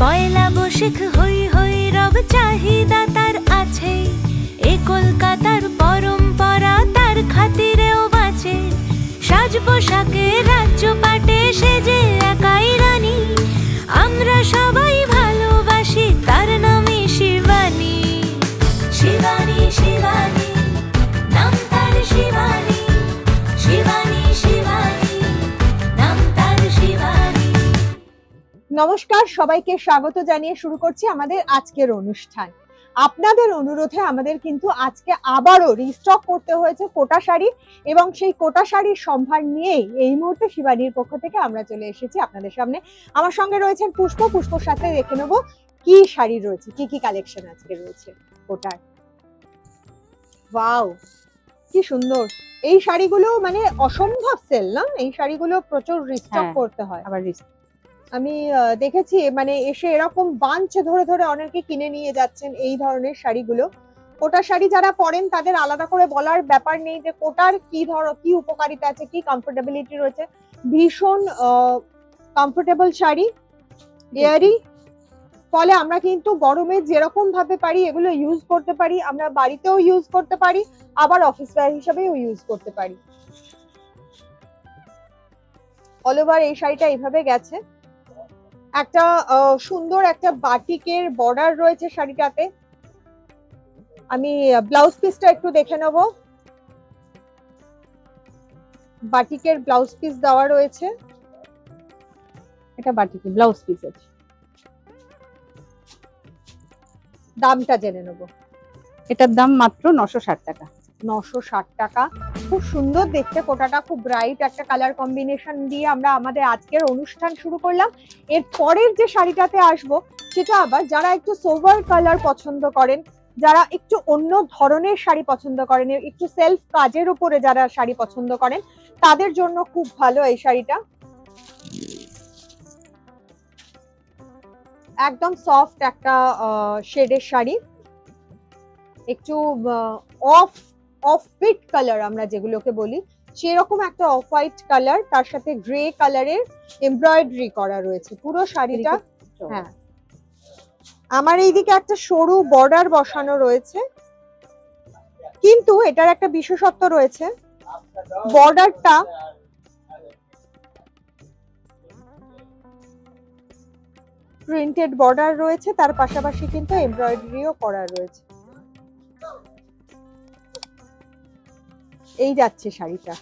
পয়লা বৈশাখ হই হই রব চাহিদা তার আছে, এ কলকাতার পরম্পরা তার খাতিরেও বাঁচে। সাজ পোশাকে রাজ্য পাটে সেজে একাই রানী, আমরা সবাই ভালোবাসি তার নামই শিবানী। শিবানী শিবানী নাম তার শিবানী, শিবানী শিবানী নাম তার শিবানী। নমস্কার, সবাইকে স্বাগত জানিয়ে শুরু করছি আমাদের আজকের অনুষ্ঠান। আপনাদের অনুরোধে আমাদের কিন্তু আজকে আবারও রিস্টক করতে হয়েছে কোটা শাড়ি, এবং সেই কোটা শাড়ির সম্ভার নিয়েই এই মুহূর্তে শিবানীর পক্ষ থেকে আমরা চলে এসেছি আপনাদের সামনে। আমার সঙ্গে রয়েছেন পুষ্পর সাথে দেখে নেবো কি শাড়ি রয়েছে, কি কি কালেকশন আজকে রয়েছে কোটার। ওয়াও, কি সুন্দর এই শাড়িগুলো, মানে অসম্ভব সেল না? এই শাড়িগুলো প্রচুর রিস্টক করতে হয়। আবার আমি দেখেছি মানে এসে এরকম বাঞ্চ ধরে ধরে অনেকে কিনে নিয়ে যাচ্ছেন এই ধরনের শাড়িগুলো। কোটা শাড়ি যারা পরেন তাদের আলাদা করে বলার ব্যাপার নেই যে কোটার কি উপকারিতা আছে, কি কমফোর্টেবিলিটি রয়েছে। ভীষণ কমফোর্টেবল শাড়ি, এয়ারি, ফলে আমরা কিন্তু গরমে যেরকম ভাবে পারি এগুলো ইউজ করতে পারি। আমরা বাড়িতেও ইউজ করতে পারি, আবার অফিস ওয়্যার হিসেবেও ইউজ করতে পারি। অল ওভার এই শাড়িটা এইভাবে গেছে, একটা সুন্দর একটা বাটিকের বর্ডার রয়েছে শাড়িটাতে। আমি ব্লাউজ পিসটা একটু দেখে নেব। বাটিকের ব্লাউজ পিস দেওয়া রয়েছে, এটা বাটিকের ব্লাউজ পিস আছে। দামটা জেনে নেব। এটার দাম মাত্র 960 টাকা। 960 টাকা। খুব সুন্দর দেখতে কোটাটা, খুব ব্রাইট একটা কালার কম্বিনেশন দিয়ে আমরা আমাদের আজকের অনুষ্ঠান শুরু করলাম। এর পরের যে শাড়িটাতে আসবো সেটা আবার যারা একটু সোভার কালার পছন্দ করেন, যারা একটু অন্য ধরনের শাড়ি পছন্দ করেন, একটু সেলফ কাজের উপরে যারা শাড়ি পছন্দ করেন তাদের জন্য খুব ভালো এই শাড়িটা। একদম সফট একটা শেডের শাড়ি, একটু অফ হোয়াইট কালার আমরা যেগুলোকে বলি সেরকম একটা অফ হোয়াইট কালার, তার সাথে গ্রে কালারের এমব্রয়ডারি করা রয়েছে পুরো শাড়িটা। হ্যাঁ, আমার এইদিকে একটা সরু বর্ডার বসানো রয়েছে, কিন্তু এটার একটা বিশেষত্ব রয়েছে, বর্ডারটা প্রিন্টেড বর্ডার রয়েছে, তার পাশাপাশি কিন্তু এমব্রয়ডারিও করা রয়েছে। এই যাচ্ছে শাড়িটা,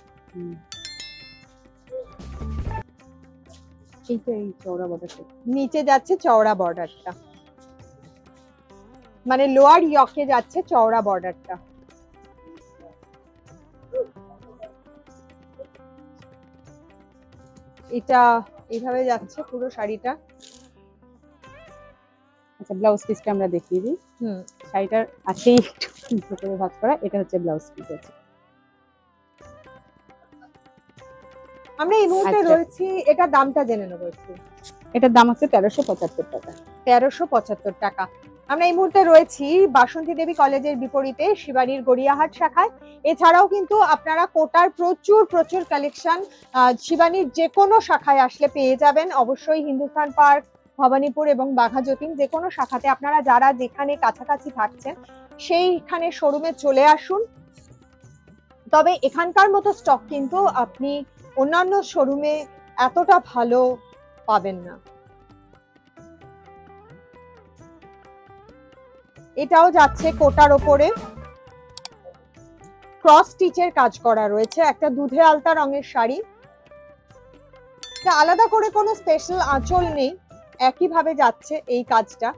এইটা এই চওড়া বর্ডারটা, নিচে যাচ্ছে চওড়া বর্ডারটা, মানে লোয়ার ইয়কে যাচ্ছে চওড়া বর্ডারটা। এটা এইভাবে যাচ্ছে পুরো শাড়িটা। আচ্ছা, ব্লাউজ পিসটা আমরা দেখিয়ে দিই। শাড়িটার আছে একটু করে ভাগ করা, এটা হচ্ছে ব্লাউজ পিস আছে। আমরা এই মুহূর্তে রয়েছি, এটা দামটা জেনে নেবো একটু। এটার দাম হচ্ছে 1375 টাকা। 1375 টাকা। আমরা এই মুহূর্তে রয়েছি বাসন্তী দেবী কলেজের বিপরীতে শিবানীর গড়িয়াহাট শাখায়। এছাড়াও কিন্তু আপনারা কোটার প্রচুর কালেকশন শিবানীর যে কোনো শাখায় আসলে পেয়ে যাবেন। অবশ্যই হিন্দুস্তান পার্ক, ভবানীপুর এবং বাঘা যতীন যে কোনো শাখাতে আপনারা যারা যেখানে কাছাকাছি থাকছেন সেইখানে শোরুমে চলে আসুন। তবে এখানকার মতো স্টক কিন্তু আপনি অন্যান্য শোরুমে এতটা ভালো পাবেন না। এটাও যাচ্ছে কোটার ওপরে, ক্রস স্টিচের কাজ করা রয়েছে, একটা দুধে আলতা রঙের শাড়ি। আলাদা করে কোনো স্পেশাল আঁচল নেই, একই ভাবে যাচ্ছে এই কাজটা।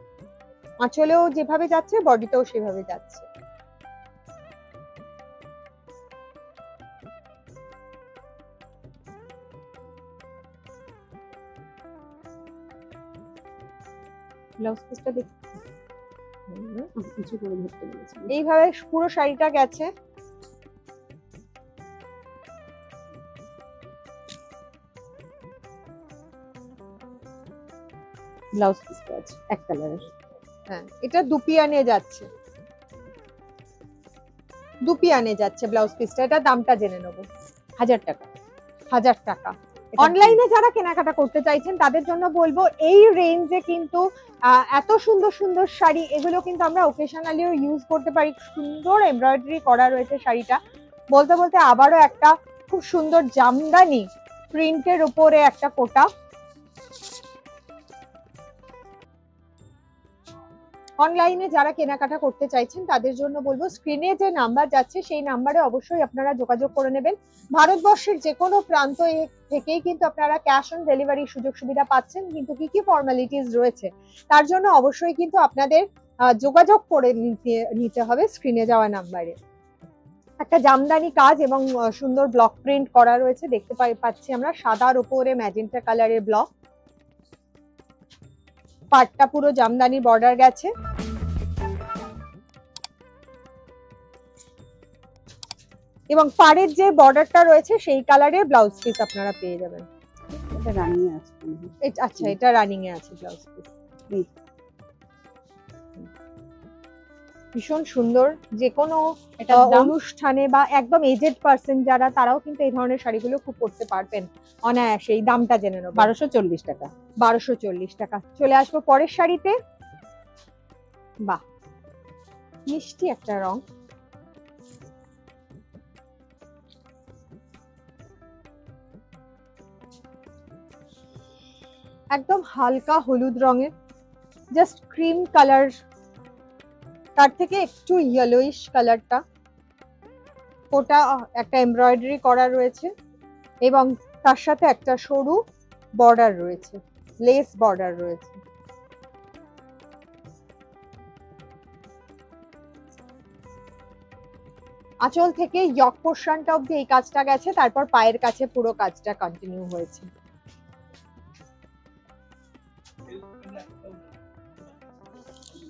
আঁচলেও যেভাবে যাচ্ছে বডিতেও সেভাবে যাচ্ছে। ব্লাউজ পিসটা দেখি, কিছু করে ধরতে বলেছি। এইভাবে পুরো শাড়িটা গেছে। ব্লাউজ পিসটা আছে এক কালারের। হ্যাঁ, এটা দুপিয়ানে যাচ্ছে, দুপিয়ানে যাচ্ছে ব্লাউজ পিসটা। এটা দামটা জেনে নেবো। 1000 টাকা। 1000 টাকা। অনলাইনে যারা কেনাকাটা করতে চাইছেন তাদের জন্য বলবো এই রেঞ্জে কিন্তু এত সুন্দর সুন্দর শাড়ি, এগুলো কিন্তু আমরা ওকেশনালিও ইউজ করতে পারি। সুন্দর এমব্রয়ডারি করা রয়েছে শাড়িটা। বলতে বলতে আবারও একটা খুব সুন্দর জামদানি প্রিন্টের উপরে একটা কোটা। অনলাইনে যারা কেনাকাটা করতে চাইছেন তাদের জন্য বলবো স্ক্রিনে যে নাম্বার যাচ্ছে সেই নাম্বারে অবশ্যই আপনারা যোগাযোগ করে নেবেন। ভারতবর্ষের যে কোনো প্রান্ত থেকেই কিন্তু আপনারা ক্যাশ অন ডেলিভারি সুযোগ সুবিধা পাচ্ছেন, কিন্তু কি কি ফর্মালিটিস রয়েছে তার জন্য অবশ্যই কিন্তু আপনাদের যোগাযোগ করে নিতে হবে স্ক্রিনে যাওয়া নাম্বারে। একটা জামদানি কাজ এবং সুন্দর ব্লক প্রিন্ট করা রয়েছে, দেখতে পাচ্ছি আমরা সাদার উপরে ম্যাজেন্টা কালারের ব্লক। পাটটা পুরো জামদানি বর্ডার গেছে। এবং পাড়ের যে বর্ডারটা রয়েছে সেই কালারের ব্লাউজ পিস আপনারা পেয়ে যাবেন। এটা রানিং এ আছে। আচ্ছা, এটা রানিং এ আছে ব্লাউজ পিস। ভীষণ সুন্দর। যে কোনো অনুষ্ঠানে বা একদম এজেড পার্সন যারা, তারাও কিন্তু এই ধরনের শাড়িগুলো খুব পরতে পারবেন অনায়াসে। এই দামটা জেনে নেব, 1240 টাকা। 1240 টাকা। চলে আসবো পরের শাড়িতে। বাহ, মিষ্টি একটা রং। একদম হালকা হলুদ রঙের, জাস্ট ক্রিম কালার, তার থেকে একটু ইয়েলোইশ কালারটা। ওটা একটা এমব্রয়ডারি করা রয়েছে এবং তার সাথে একটা সরু বর্ডার রয়েছে, লেস বর্ডার রয়েছে। আঁচল থেকে ইয়ক পোর্শনটা অবধি এই কাজটা গেছে, তারপর পায়ের কাছে পুরো কাজটা কন্টিনিউ হয়েছে।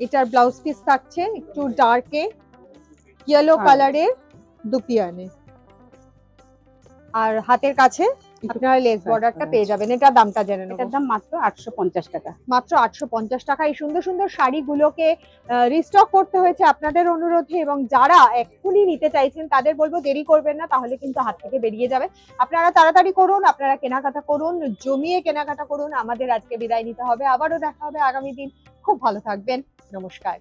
এটার ব্লাউজ পিস থাকছে একটু ডার্কে ইয়েলো কালারের দুপিয়ানে, আর হাতের কাছে আপনারা লেস বর্ডারটা পেয়ে যাবেন। এটা দামটা জেনে নেব। এটার দাম মাত্র 850 টাকা। মাত্র 850 টাকা। এই সুন্দর সুন্দর শাড়িগুলোকে রিস্টক করতে হয়েছে আপনাদের অনুরোধে, এবং যারা এক্ষুনি নিতে চাইছেন তাদের বলবো দেরি করবেন না, তাহলে কিন্তু হাত থেকে বেরিয়ে যাবে। আপনারা তাড়াতাড়ি করুন, আপনারা কেনাকাটা করুন, জমিয়ে কেনাকাটা করুন। আমাদের আজকে বিদায় নিতে হবে, আবারও দেখা হবে আগামী দিন। খুব ভালো থাকবেন, নমস্কার।